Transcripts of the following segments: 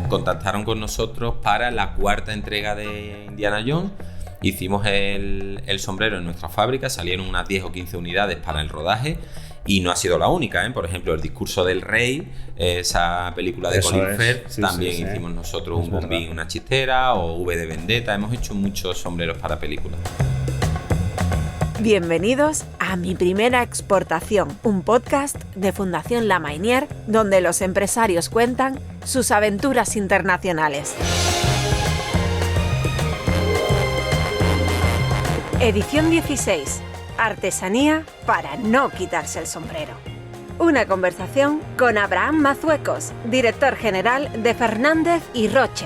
contactaron con nosotros para la 4ª entrega de Indiana Jones. Hicimos el sombrero en nuestra fábrica, salieron unas 10 o 15 unidades para el rodaje y no ha sido la única, ¿eh? Por ejemplo, El discurso del rey, esa película de Colin Firth, también hicimos nosotros un bombín y una chistera, o V de Vendetta. Hemos hecho muchos sombreros para películas. Bienvenidos a Mi Primera Exportación, un podcast de Fundación La Mainière, donde los empresarios cuentan sus aventuras internacionales. Edición 16. Artesanía para no quitarse el sombrero. Una conversación con Abraham Mazuecos, director general de Fernández y Roche.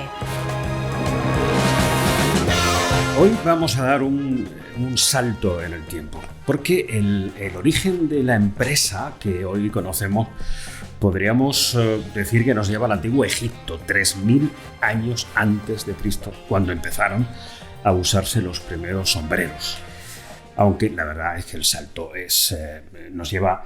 Hoy vamos a dar un salto en el tiempo, porque el origen de la empresa que hoy conocemos podríamos decir que nos lleva al antiguo Egipto, 3000 años antes de Cristo, cuando empezaron a usarse los primeros sombreros. Aunque la verdad es que el salto nos lleva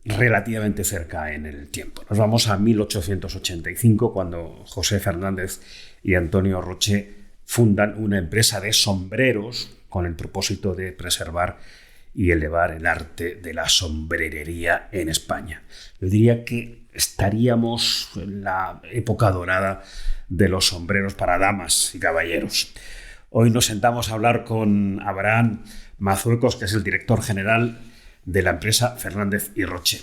relativamente cerca en el tiempo. Nos vamos a 1885, cuando José Fernández y Antonio Roche fundan una empresa de sombreros con el propósito de preservar y elevar el arte de la sombrerería en España. Yo diría que estaríamos en la época dorada de los sombreros para damas y caballeros. Hoy nos sentamos a hablar con Abraham Mazuecos, que es el director general de la empresa Fernández y Roche.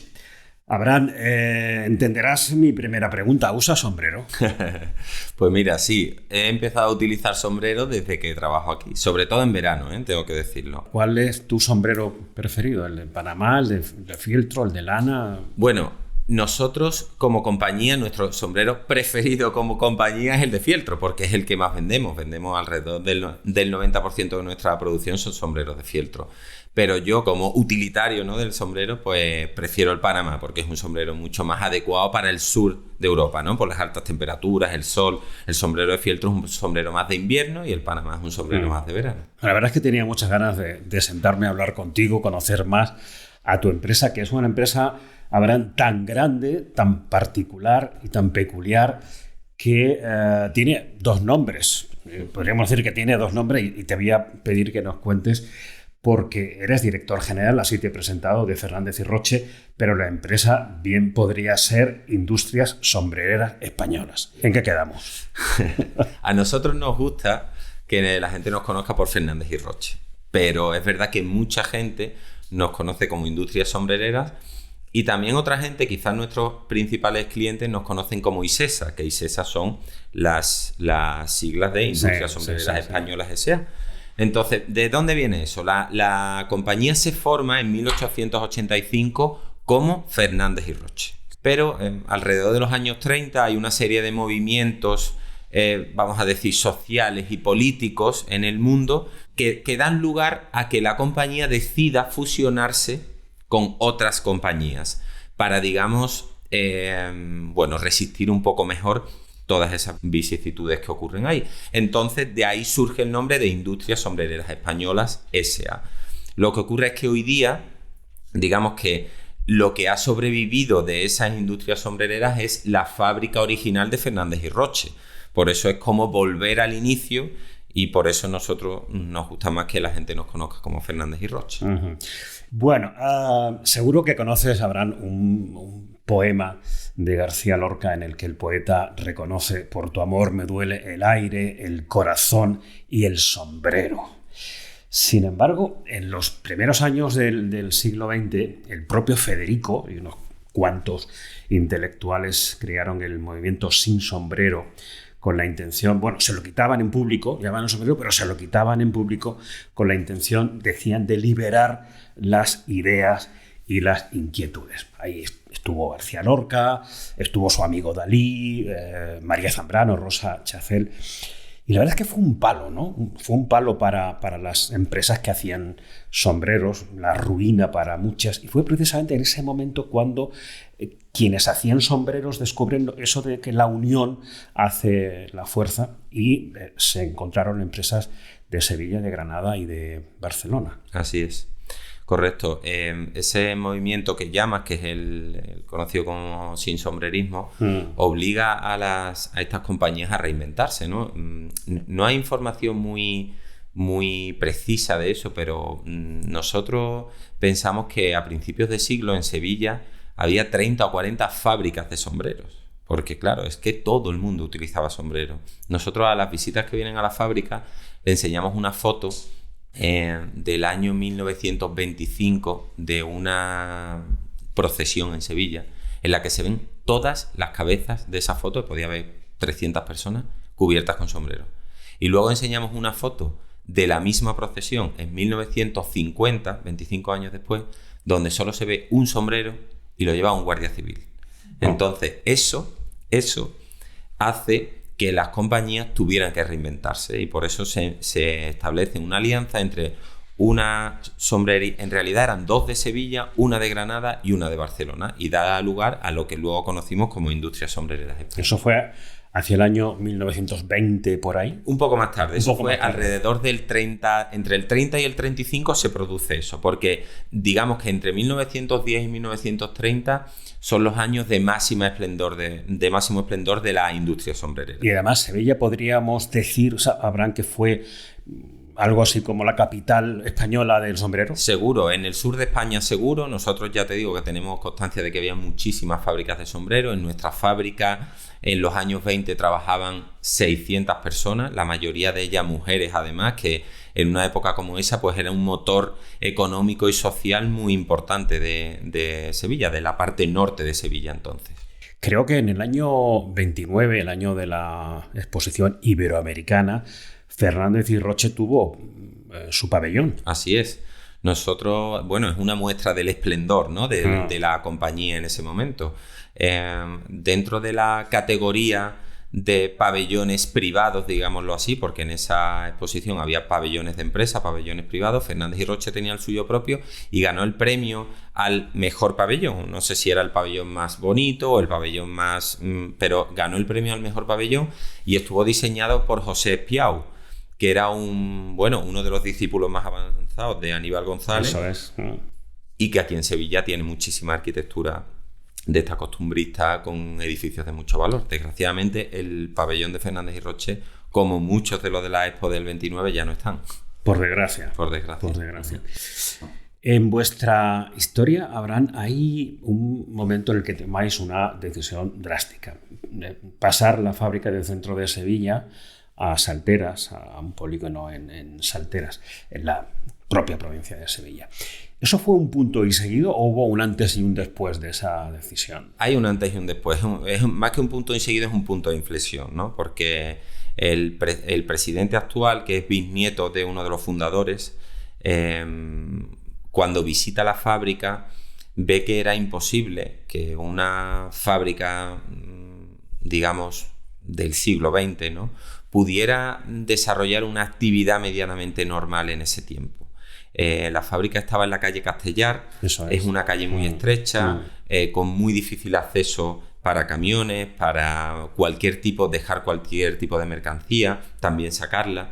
Abraham, entenderás mi primera pregunta. ¿Usas sombrero? Pues mira, sí. He empezado a utilizar sombrero desde que trabajo aquí. Sobre todo en verano, tengo que decirlo. ¿Cuál es tu sombrero preferido? ¿El de Panamá, el de fieltro, el de lana? Bueno, nosotros como compañía, nuestro sombrero preferido como compañía es el de fieltro, porque es el que más vendemos. Vendemos alrededor del 90% de nuestra producción son sombreros de fieltro. Pero yo, como utilitario, ¿no?, del sombrero, pues prefiero el Panamá, porque es un sombrero mucho más adecuado para el sur de Europa, ¿no? Por las altas temperaturas, el sol. El sombrero de fieltro es un sombrero más de invierno y el Panamá es un sombrero más de verano. La verdad es que tenía muchas ganas de sentarme a hablar contigo, conocer más a tu empresa, que es una empresa, Abraham, tan grande, tan particular y tan peculiar, que tiene dos nombres. Podríamos decir que tiene dos nombres y te voy a pedir que nos cuentes, porque eres director general, así te he presentado, de Fernández y Roche, pero la empresa bien podría ser Industrias Sombrereras Españolas. ¿En qué quedamos? A nosotros nos gusta que la gente nos conozca por Fernández y Roche, pero es verdad que mucha gente nos conoce como Industrias Sombrereras, y también otra gente, quizás nuestros principales clientes, nos conocen como ISESA, que ISESA son las siglas de Industrias Sombrereras Españolas S.A. Entonces, ¿de dónde viene eso? La compañía se forma en 1885 como Fernández y Roche. Pero alrededor de los años 30 hay una serie de movimientos, vamos a decir, sociales y políticos en el mundo que dan lugar a que la compañía decida fusionarse con otras compañías para, digamos, resistir un poco mejor todas esas vicisitudes que ocurren ahí. Entonces, de ahí surge el nombre de Industrias Sombrereras Españolas S.A. Lo que ocurre es que hoy día, digamos que lo que ha sobrevivido de esas industrias sombrereras es la fábrica original de Fernández y Roche. Por eso es como volver al inicio, y por eso nosotros nos gusta más que la gente nos conozca como Fernández y Roche. Uh-huh. Bueno, seguro que conoces, Abraham, un poema de García Lorca en el que el poeta reconoce: por tu amor me duele el aire, el corazón y el sombrero. Sin embargo, en los primeros años del siglo XX, el propio Federico y unos cuantos intelectuales crearon el movimiento Sin Sombrero, con la intención, se lo quitaban en público, llamaban sombrero, pero se lo quitaban en público con la intención, decían, de liberar las ideas y las inquietudes. Ahí estuvo García Lorca, estuvo su amigo Dalí, María Zambrano, Rosa Chacel. Y la verdad es que fue un palo, ¿no? Fue un palo para las empresas que hacían sombreros, la ruina para muchas. Y fue precisamente en ese momento cuando quienes hacían sombreros descubren eso de que la unión hace la fuerza, y se encontraron empresas de Sevilla, de Granada y de Barcelona. Así es. Correcto. Ese movimiento que llamas, que es el conocido como sin sombrerismo, obliga a estas compañías a reinventarse, ¿no? No hay información muy precisa de eso, pero nosotros pensamos que a principios de siglo en Sevilla había 30 o 40 fábricas de sombreros. Porque claro, es que todo el mundo utilizaba sombreros. Nosotros a las visitas que vienen a la fábrica le enseñamos una foto del año 1925 de una procesión en Sevilla en la que se ven todas las cabezas de esa foto. Podía haber 300 personas cubiertas con sombreros. Y luego enseñamos una foto de la misma procesión en 1950, 25 años después, donde solo se ve un sombrero y lo lleva un guardia civil. Entonces eso hace que las compañías tuvieran que reinventarse, y por eso se establece una alianza entre una sombrería, en realidad eran 2 de Sevilla, una de Granada y una de Barcelona, y da lugar a lo que luego conocimos como Industrias Sombrereras. Eso fue hacia el año 1920 por ahí. Un poco más tarde, eso fue alrededor del 30, entre el 30 y el 35 se produce eso, porque digamos que entre 1910 y 1930 son los años de máximo esplendor de la industria sombrerera. Y además Sevilla podríamos decir, Abraham, que fue algo así como la capital española del sombrero. Seguro, en el sur de España seguro. Nosotros ya te digo que tenemos constancia de que había muchísimas fábricas de sombrero. En nuestra fábrica en los años 20 trabajaban 600 personas, la mayoría de ellas mujeres además, que en una época como esa pues era un motor económico y social muy importante de Sevilla, de la parte norte de Sevilla entonces. Creo que en el año 29, el año de la exposición iberoamericana, Fernández y Roche tuvo su pabellón. Así es. Nosotros, bueno, es una muestra del esplendor, ¿no? de la compañía en ese momento. Dentro de la categoría de pabellones privados, digámoslo así, porque en esa exposición había pabellones de empresa, pabellones privados, Fernández y Roche tenía el suyo propio y ganó el premio al mejor pabellón. No sé si era el pabellón más bonito o el pabellón más... pero ganó el premio al mejor pabellón y estuvo diseñado por José Espiau, que era uno de los discípulos más avanzados de Aníbal González. Eso es. Y que aquí en Sevilla tiene muchísima arquitectura de esta costumbrista con edificios de mucho valor. Desgraciadamente, el pabellón de Fernández y Roche, como muchos de los de la Expo del 29, ya no están. Por desgracia. Por desgracia. Por desgracia. En vuestra historia, Abraham, hay un momento en el que tomáis una decisión drástica. Pasar la fábrica del centro de Sevilla a Salteras, a un polígono en Salteras, en la propia provincia de Sevilla. ¿Eso fue un punto y seguido o hubo un antes y un después de esa decisión? Hay un antes y un después. Es más que un punto y seguido, es un punto de inflexión, ¿no? Porque el presidente actual, que es bisnieto de uno de los fundadores, cuando visita la fábrica, ve que era imposible que una fábrica, digamos, del siglo XX, ¿no?, pudiera desarrollar una actividad medianamente normal en ese tiempo. La fábrica estaba en la calle Castellar, es una calle muy estrecha, con muy difícil acceso para camiones, para dejar cualquier tipo de mercancía, también sacarla.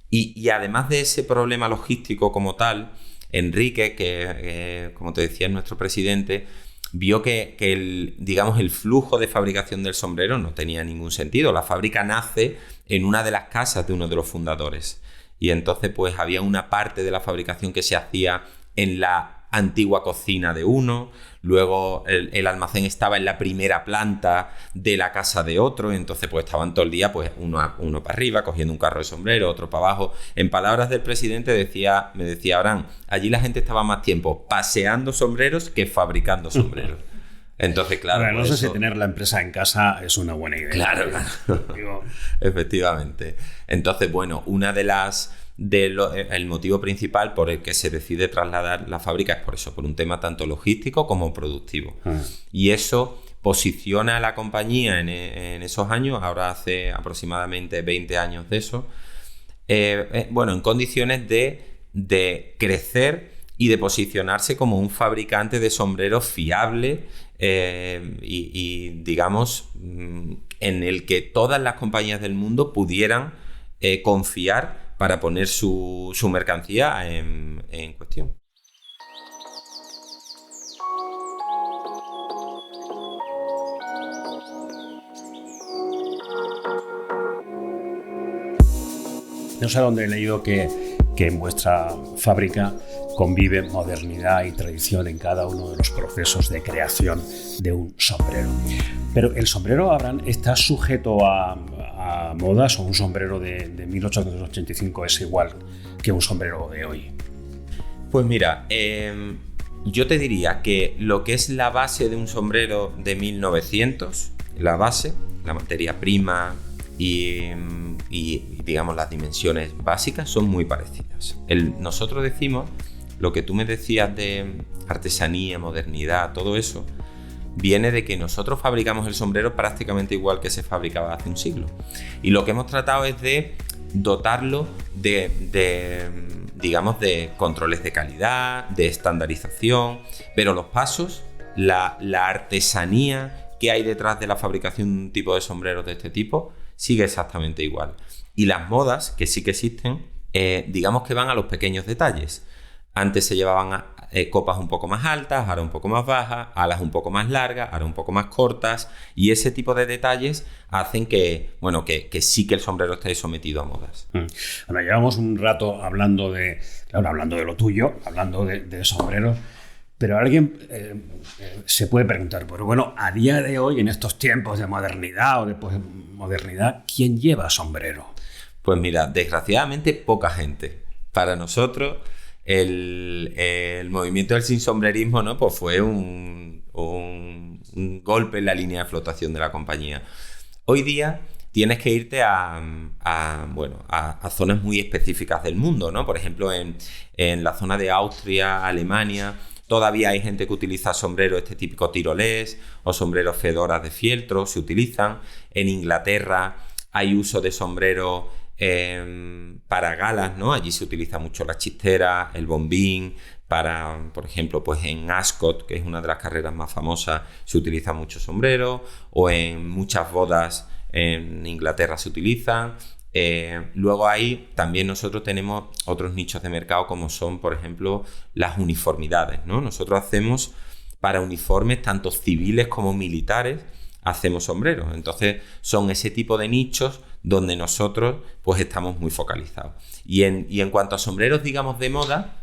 Y además de ese problema logístico como tal, Enrique, que como te decía es nuestro presidente, vio que el flujo de fabricación del sombrero no tenía ningún sentido. La fábrica nace en una de las casas de uno de los fundadores y entonces pues había una parte de la fabricación que se hacía en la antigua cocina de uno, luego el almacén estaba en la primera planta de la casa de otro, entonces pues estaban todo el día pues uno para arriba cogiendo un carro de sombrero, otro para abajo. En palabras del presidente me decía Abraham, allí la gente estaba más tiempo paseando sombreros que fabricando sombreros. Entonces, claro. Bueno, no sé si tener la empresa en casa es una buena idea. Claro. Efectivamente. Entonces, bueno, el motivo principal por el que se decide trasladar la fábrica es por eso, por un tema tanto logístico como productivo. Y eso posiciona a la compañía en esos años, ahora hace aproximadamente 20 años de eso, en condiciones de crecer y de posicionarse como un fabricante de sombreros fiable y digamos, en el que todas las compañías del mundo pudieran confiar para poner su mercancía en cuestión. No sé dónde he leído que en vuestra fábrica convive modernidad y tradición en cada uno de los procesos de creación de un sombrero. Pero el sombrero, Abraham, ¿está sujeto a modas o un sombrero de 1885 es igual que un sombrero de hoy? Pues mira, yo te diría que lo que es la base de un sombrero de 1900, la base, la materia prima y digamos las dimensiones básicas son muy parecidas. Nosotros decimos, lo que tú me decías de artesanía, modernidad, todo eso, viene de que nosotros fabricamos el sombrero prácticamente igual que se fabricaba hace un siglo. Y lo que hemos tratado es de dotarlo digamos, de controles de calidad, de estandarización, pero los pasos, la artesanía que hay detrás de la fabricación de un tipo de sombreros de este tipo sigue exactamente igual. Y las modas, que sí que existen, digamos que van a los pequeños detalles. Antes se llevaban copas un poco más altas, ahora un poco más bajas, alas un poco más largas, ahora un poco más cortas, y ese tipo de detalles hacen que sí que el sombrero esté sometido a modas. Bueno, llevamos un rato hablando de lo tuyo, hablando de sombreros, pero alguien se puede preguntar, pero bueno, a día de hoy, en estos tiempos de modernidad o de posmodernidad, ¿quién lleva sombrero? Pues mira, desgraciadamente poca gente. Para nosotros el movimiento del sinsombrerismo, ¿no? Pues fue un golpe en la línea de flotación de la compañía. Hoy día tienes que irte a zonas muy específicas del mundo, ¿no? Por ejemplo, en la zona de Austria, Alemania, todavía hay gente que utiliza sombreros este típico tirolés o sombreros fedoras de fieltro, se utilizan. En Inglaterra hay uso de sombreros para galas, ¿no? Allí se utiliza mucho la chistera, el bombín. Por ejemplo, pues en Ascot, que es una de las carreras más famosas, se utiliza mucho sombrero, o en muchas bodas en Inglaterra se utilizan. Luego ahí también nosotros tenemos otros nichos de mercado, como son, por ejemplo, las uniformidades, ¿no? Nosotros hacemos para uniformes tanto civiles como militares, hacemos sombreros. Entonces son ese tipo de nichos donde nosotros pues estamos muy focalizados. Y en cuanto a sombreros, digamos, de moda,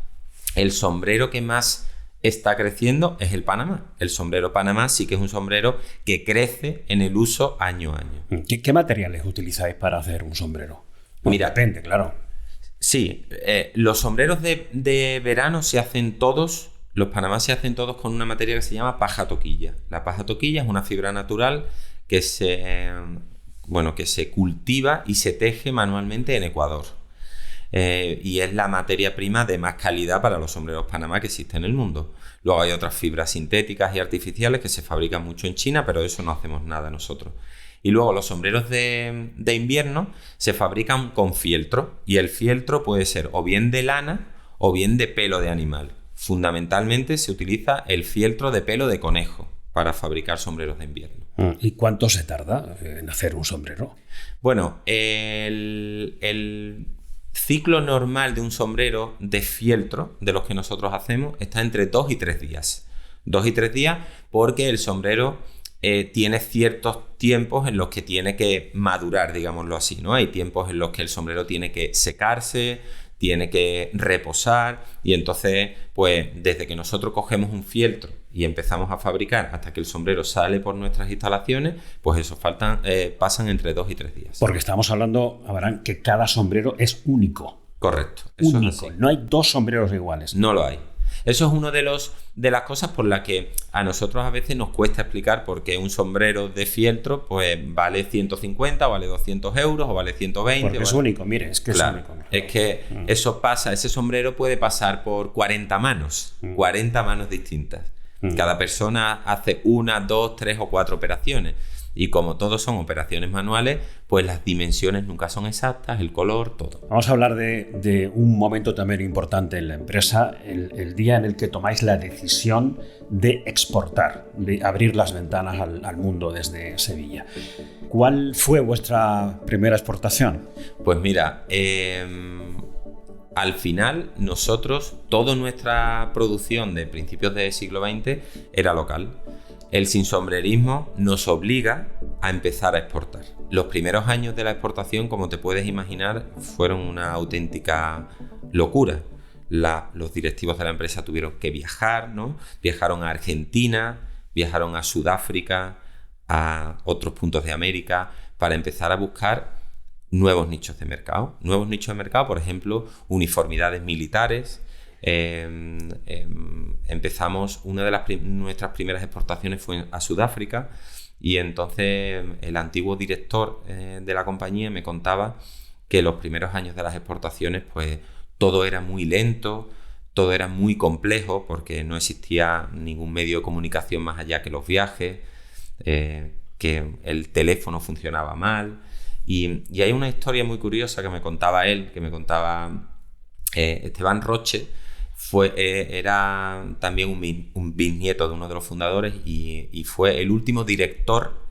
el sombrero que más está creciendo es el Panamá. El sombrero Panamá sí que es un sombrero que crece en el uso año a año. ¿Qué materiales utilizáis para hacer un sombrero? Pues mira, depende, claro. Sí, los sombreros de verano se hacen todos, los Panamá se hacen todos con una materia que se llama paja toquilla. La paja toquilla es una fibra natural que se cultiva y se teje manualmente en Ecuador. Y es la materia prima de más calidad para los sombreros Panamá que existe en el mundo. Luego hay otras fibras sintéticas y artificiales que se fabrican mucho en China, pero de eso no hacemos nada nosotros. Y luego los sombreros de invierno se fabrican con fieltro, y el fieltro puede ser o bien de lana o bien de pelo de animal. Fundamentalmente se utiliza el fieltro de pelo de conejo para fabricar sombreros de invierno. ¿Y cuánto se tarda en hacer un sombrero? Bueno, el ciclo normal de un sombrero de fieltro, de los que nosotros hacemos, está entre 2 y 3 días. 2 y 3 días porque el sombrero tiene ciertos tiempos en los que tiene que madurar, digámoslo así, ¿no? Hay tiempos en los que el sombrero tiene que secarse, tiene que reposar, y entonces, pues, desde que nosotros cogemos un fieltro y empezamos a fabricar hasta que el sombrero sale por nuestras instalaciones, pues eso pasan entre 2 y 3 días. Porque estamos hablando, Abraham, que cada sombrero es único. Correcto. Eso único. es así. No hay 2 sombreros iguales. No lo hay. Eso es una de las cosas por las que a nosotros a veces nos cuesta explicar por qué un sombrero de fieltro pues vale 150, o vale 200 euros, o vale 120. Porque es único, mire, es que claro, es único. Es que eso pasa, ese sombrero puede pasar por 40 manos, 40 manos distintas. Cada persona hace 1, 2, 3 o 4 operaciones. Y como todos son operaciones manuales, pues las dimensiones nunca son exactas, el color, todo. Vamos a hablar de un momento también importante en la empresa, el día en el que tomáis la decisión de exportar, de abrir las ventanas al mundo desde Sevilla. ¿Cuál fue vuestra primera exportación? Pues mira, al final nosotros, toda nuestra producción de principios del siglo XX era local. El sinsombrerismo nos obliga a empezar a exportar. Los primeros años de la exportación, como te puedes imaginar, fueron una auténtica locura. Los directivos de la empresa tuvieron que viajar, ¿no? Viajaron a Argentina, viajaron a Sudáfrica, a otros puntos de América, para empezar a buscar nuevos nichos de mercado. Nuevos nichos de mercado, por ejemplo, uniformidades militares. Empezamos, una de nuestras primeras exportaciones fue a Sudáfrica, y entonces el antiguo director de la compañía me contaba que los primeros años de las exportaciones pues todo era muy lento, todo era muy complejo porque no existía ningún medio de comunicación más allá que los viajes, que el teléfono funcionaba mal, y hay una historia muy curiosa que me contaba él, que me contaba Esteban Roche. Era también un bisnieto de uno de los fundadores y fue el último director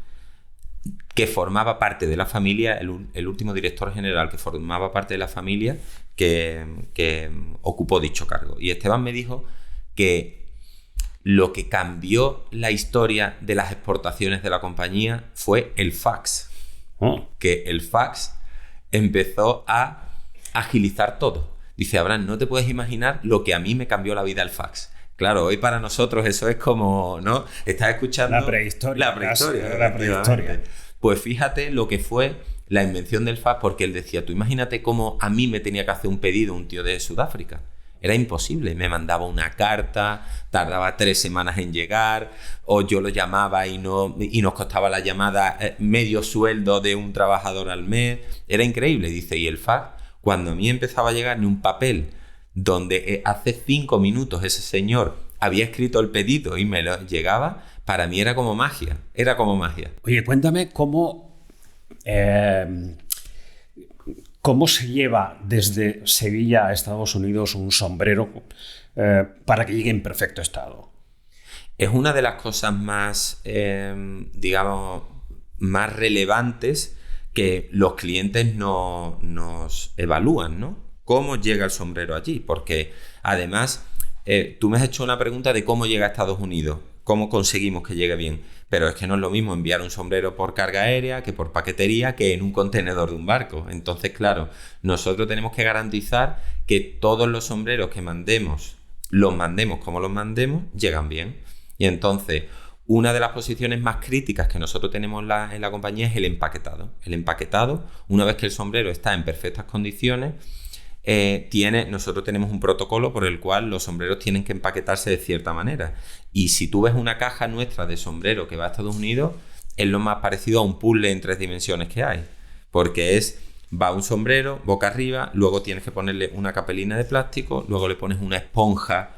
que formaba parte de la familia, el último director general que formaba parte de la familia que ocupó dicho cargo. Y Esteban me dijo que lo que cambió la historia de las exportaciones de la compañía fue el fax. Que el fax empezó a agilizar todo. Dice, Abraham, no te puedes imaginar lo que a mí me cambió la vida el fax. Claro, hoy para nosotros eso es como, ¿no? Estás escuchando... La prehistoria. La prehistoria. Pues fíjate lo que fue la invención del fax, porque él decía, tú imagínate cómo a mí me tenía que hacer un pedido un tío de Sudáfrica. Era imposible. Me mandaba una carta, tardaba 3 semanas en llegar, o yo lo llamaba y nos costaba la llamada medio sueldo de un trabajador al mes. Era increíble. Dice, y el fax, cuando a mí empezaba a llegarme un papel donde hace 5 minutos ese señor había escrito el pedido y me lo llegaba, para mí era como magia. Era como magia. Oye, cuéntame cómo se lleva desde Sevilla a Estados Unidos un sombrero para que llegue en perfecto estado. Es una de las cosas más, digamos, más relevantes que los clientes nos evalúan, ¿no? ¿Cómo llega el sombrero allí? Porque además tú me has hecho una pregunta de cómo llega a Estados Unidos, cómo conseguimos que llegue bien, pero es que no es lo mismo enviar un sombrero por carga aérea que por paquetería que en un contenedor de un barco. Entonces, claro, nosotros tenemos que garantizar que todos los sombreros que mandemos, los mandemos como los mandemos, llegan bien. Y entonces, una de las posiciones más críticas que nosotros tenemos en la compañía es el empaquetado. El empaquetado, una vez que el sombrero está en perfectas condiciones, nosotros tenemos un protocolo por el cual los sombreros tienen que empaquetarse de cierta manera. Y si tú ves una caja nuestra de sombrero que va a Estados Unidos, es lo más parecido a un puzzle en 3 dimensiones que hay. Porque va un sombrero boca arriba, luego tienes que ponerle una capelina de plástico, luego le pones una esponja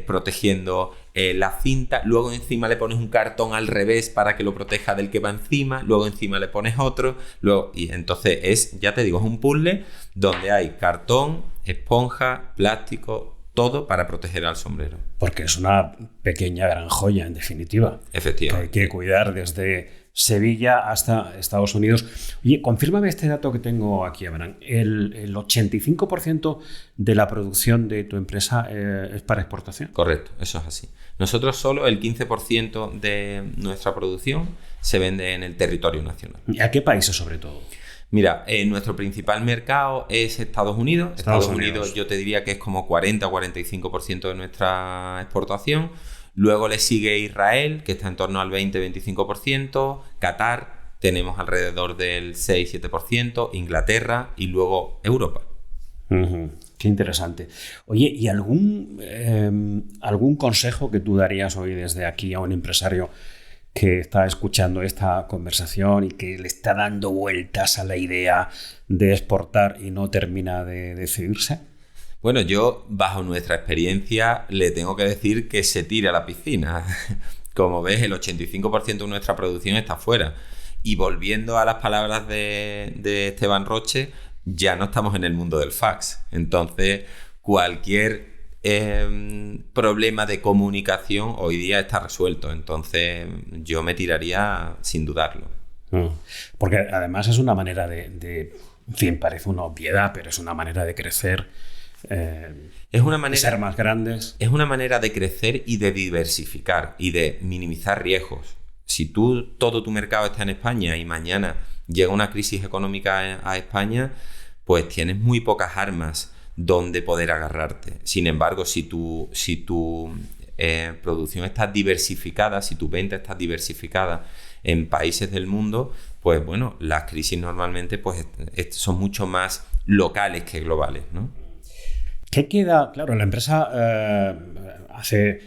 protegiendo la cinta, luego encima le pones un cartón al revés para que lo proteja del que va encima, luego encima le pones otro, y entonces ya te digo, es un puzzle donde hay cartón, esponja, plástico, todo para proteger al sombrero. Porque es una pequeña gran joya, en definitiva. Efectivamente. Que hay que cuidar desde Sevilla hasta Estados Unidos. Oye, confírmame este dato que tengo aquí, Abraham. El 85% de la producción de tu empresa es para exportación. Correcto, eso es así. Nosotros solo el 15% de nuestra producción se vende en el territorio nacional. ¿Y a qué países sobre todo? Mira, nuestro principal mercado es Estados Unidos. Estados Unidos yo te diría que es como 40 o 45% de nuestra exportación. Luego le sigue Israel, que está en torno al 20-25%. Qatar, tenemos alrededor del 6-7%. Inglaterra y luego Europa. Uh-huh. Qué interesante. Oye, ¿y algún consejo que tú darías hoy desde aquí a un empresario que está escuchando esta conversación y que le está dando vueltas a la idea de exportar y no termina de decidirse? Bueno, yo, bajo nuestra experiencia, le tengo que decir que se tire a la piscina. Como ves, el 85% de nuestra producción está fuera. Y volviendo a las palabras de Esteban Roche, ya no estamos en el mundo del fax. Entonces, cualquier problema de comunicación hoy día está resuelto. Entonces, yo me tiraría sin dudarlo. Porque además es una manera en fin, parece una obviedad, pero es una manera de crecer Es una manera, de ser más grandes. Es una manera de crecer y de diversificar y de minimizar riesgos. Si todo tu mercado está en España y mañana llega una crisis económica a España, pues tienes muy pocas armas donde poder agarrarte. Sin embargo, si tu producción está diversificada, si tu venta está diversificada en países del mundo, pues bueno, las crisis normalmente pues, son mucho más locales que globales, ¿no? ¿Qué queda? Claro, la empresa hace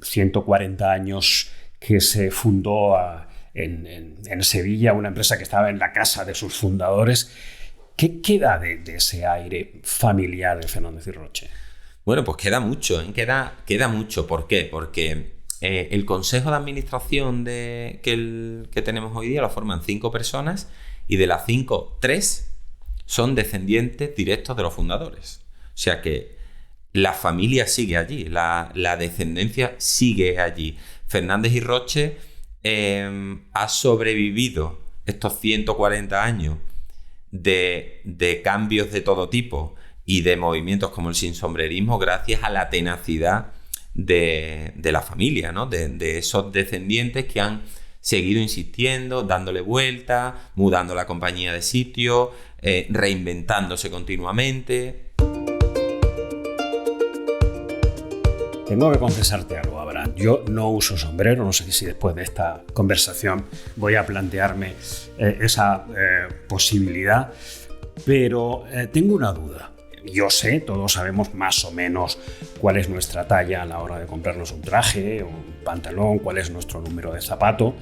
140 años que se fundó en Sevilla, una empresa que estaba en la casa de sus fundadores. ¿Qué queda de ese aire familiar de Fernández y Roche? Bueno, pues queda mucho, ¿eh? Queda mucho. ¿Por qué? Porque el consejo de administración que tenemos hoy día lo forman 5 personas y de las 5, 3 son descendientes directos de los fundadores. O sea que la familia sigue allí, la descendencia sigue allí. Fernández y Roche ha sobrevivido estos 140 años de cambios de todo tipo y de movimientos como el sinsombrerismo gracias a la tenacidad de la familia, ¿no? De esos descendientes que han seguido insistiendo, dándole vuelta, mudando la compañía de sitio, reinventándose continuamente. Tengo que confesarte algo, Abraham. Yo no uso sombrero, no sé si después de esta conversación voy a plantearme esa posibilidad, pero tengo una duda. Yo sé, todos sabemos más o menos cuál es nuestra talla a la hora de comprarnos un traje o un pantalón, cuál es nuestro número de zapato,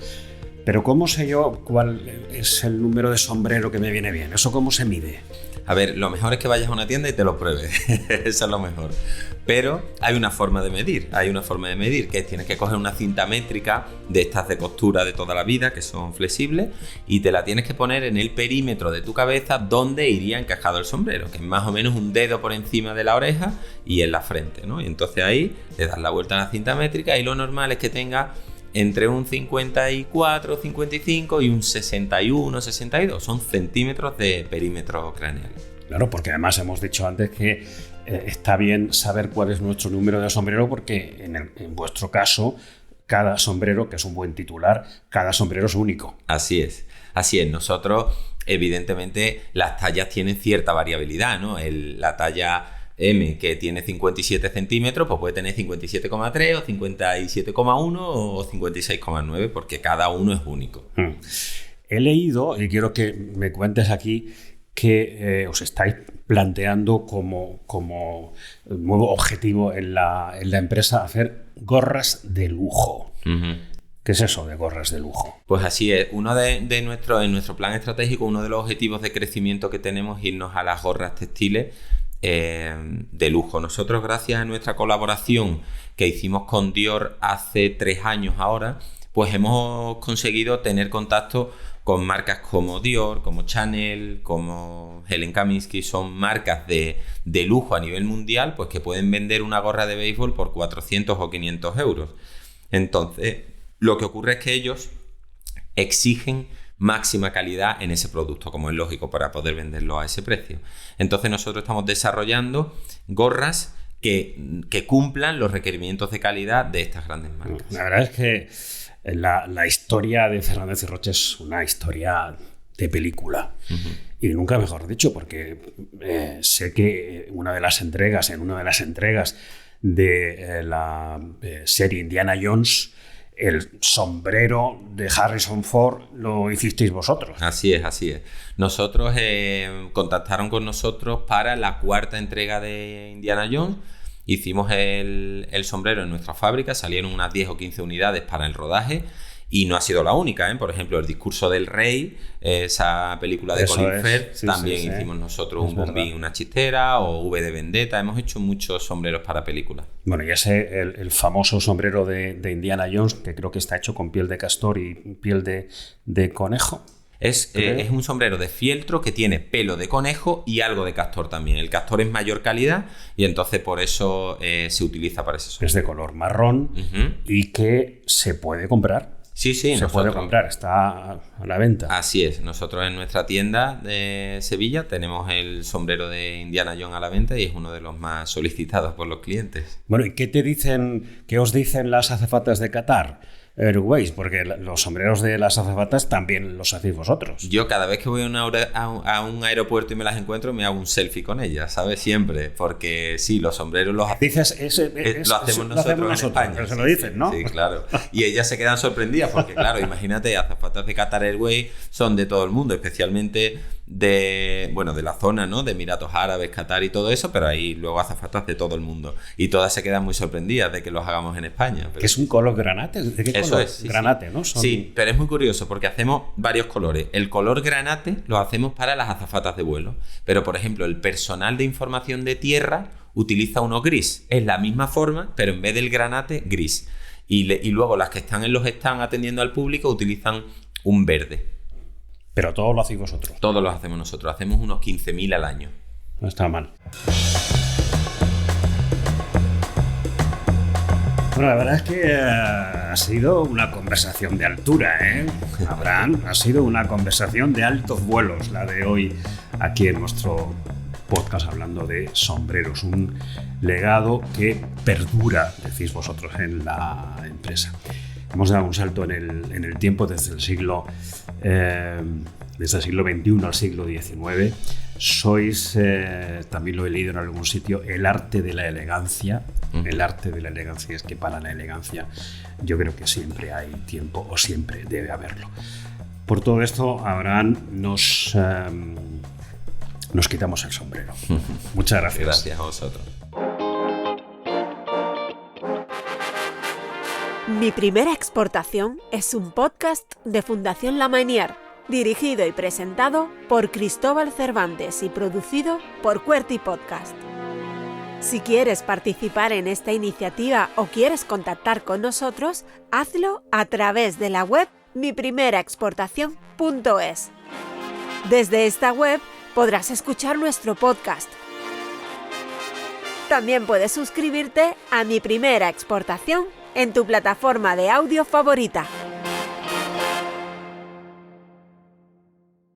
pero ¿cómo sé yo cuál es el número de sombrero que me viene bien? ¿Eso cómo se mide? A ver, lo mejor es que vayas a una tienda y te lo pruebes. Eso es lo mejor. Pero hay una forma de medir. Que tienes que coger una cinta métrica de estas de costura de toda la vida, que son flexibles, y te la tienes que poner en el perímetro de tu cabeza donde iría encajado el sombrero, que es más o menos un dedo por encima de la oreja y en la frente, ¿no? Y entonces ahí le das la vuelta a la cinta métrica y lo normal es que tenga entre un 54, 55 y un 61, 62. Son centímetros de perímetro craneal. Claro, porque además hemos dicho antes que está bien saber cuál es nuestro número de sombrero porque en vuestro caso, cada sombrero, que es un buen titular, cada sombrero es único. Así es. Nosotros, evidentemente, las tallas tienen cierta variabilidad, ¿no? La talla M, que tiene 57 centímetros, pues puede tener 57,3 o 57,1 o 56,9 porque cada uno es único. He leído, y quiero que me cuentes aquí, que os estáis planteando como nuevo objetivo en la empresa hacer gorras de lujo. Uh-huh. ¿Qué es eso de gorras de lujo? Pues así es. En nuestro plan estratégico, uno de los objetivos de crecimiento que tenemos es irnos a las gorras textiles de lujo. Nosotros, gracias a nuestra colaboración que hicimos con Dior hace 3 años ahora, pues hemos conseguido tener contacto con marcas como Dior, como Chanel, como Helen Kaminsky. Son marcas de lujo a nivel mundial, pues que pueden vender una gorra de béisbol por 400 o 500 euros. Entonces, lo que ocurre es que ellos exigen máxima calidad en ese producto, como es lógico, para poder venderlo a ese precio. Entonces nosotros estamos desarrollando gorras que cumplan los requerimientos de calidad de estas grandes marcas. La verdad es que la historia de Fernández y Roche es una historia de película. Uh-huh. Y nunca mejor dicho, porque sé que en una de las entregas de la serie Indiana Jones, el sombrero de Harrison Ford lo hicisteis vosotros. Así es. Nosotros contactaron con nosotros para la 4ª entrega de Indiana Jones. Hicimos el sombrero en nuestra fábrica, salieron unas 10 o 15 unidades para el rodaje y no ha sido la única, ¿eh? Por ejemplo, El discurso del rey, esa película de Colin Firth, también hicimos nosotros un bombín, una chistera, o V de Vendetta. Hemos hecho muchos sombreros para películas. Bueno, y ese, el famoso sombrero de Indiana Jones, que creo que está hecho con piel de castor y piel de conejo. Es un sombrero de fieltro que tiene pelo de conejo y algo de castor también. El castor es mayor calidad y entonces por eso se utiliza para ese sombrero. Es de color marrón. Uh-huh. Y que se puede comprar. Sí, se puede comprar, está a la venta. Así es. Nosotros en nuestra tienda de Sevilla tenemos el sombrero de Indiana Jones a la venta y es uno de los más solicitados por los clientes. Bueno, ¿y qué os dicen las azafatas de Qatar Airways? Porque los sombreros de las azafatas también los hacéis vosotros. Yo cada vez que voy a un aeropuerto y me las encuentro, me hago un selfie con ellas, ¿sabes? Siempre, porque sí, los sombreros los dices, lo hacemos nosotros en España. Pero se lo dicen, ¿no? Sí, claro. Y ellas se quedan sorprendidas porque, claro, imagínate, azafatas de Qatar Airways son de todo el mundo, especialmente de la zona, ¿no? De Emiratos Árabes, Qatar y todo eso, pero hay luego azafatas de todo el mundo. Y todas se quedan muy sorprendidas de que los hagamos en España. Pero... ¿Que es un color granate? ¿De qué eso color? Es, sí, granate, sí. ¿no? Sí, pero es muy curioso porque hacemos varios colores. El color granate lo hacemos para las azafatas de vuelo. Pero, por ejemplo, el personal de información de tierra utiliza uno gris. Es la misma forma, pero en vez del granate, gris. Y luego las que están en los stands atendiendo al público utilizan un verde. Pero todo lo hacéis vosotros. Todos los hacemos nosotros. Hacemos unos 15.000 al año. No está mal. Bueno, la verdad es que ha sido una conversación de altura, ¿eh? Abraham, ha sido una conversación de altos vuelos la de hoy aquí en nuestro podcast hablando de sombreros. Un legado que perdura, decís vosotros, en la empresa. Hemos dado un salto en el tiempo desde el siglo XXI al siglo XIX. Sois, también lo he leído en algún sitio, el arte de la elegancia. El arte de la elegancia es que para la elegancia yo creo que siempre hay tiempo o siempre debe haberlo. Por todo esto, Abraham, nos quitamos el sombrero. Muchas gracias. Gracias a vosotros. Mi primera exportación es un podcast de Fundación La Mainière, dirigido y presentado por Cristóbal Cervantes y producido por QWERTY Podcast. Si quieres participar en esta iniciativa o quieres contactar con nosotros, hazlo a través de la web miprimeraexportacion.es. Desde esta web podrás escuchar nuestro podcast. También puedes suscribirte a Mi Primera Exportación en tu plataforma de audio favorita.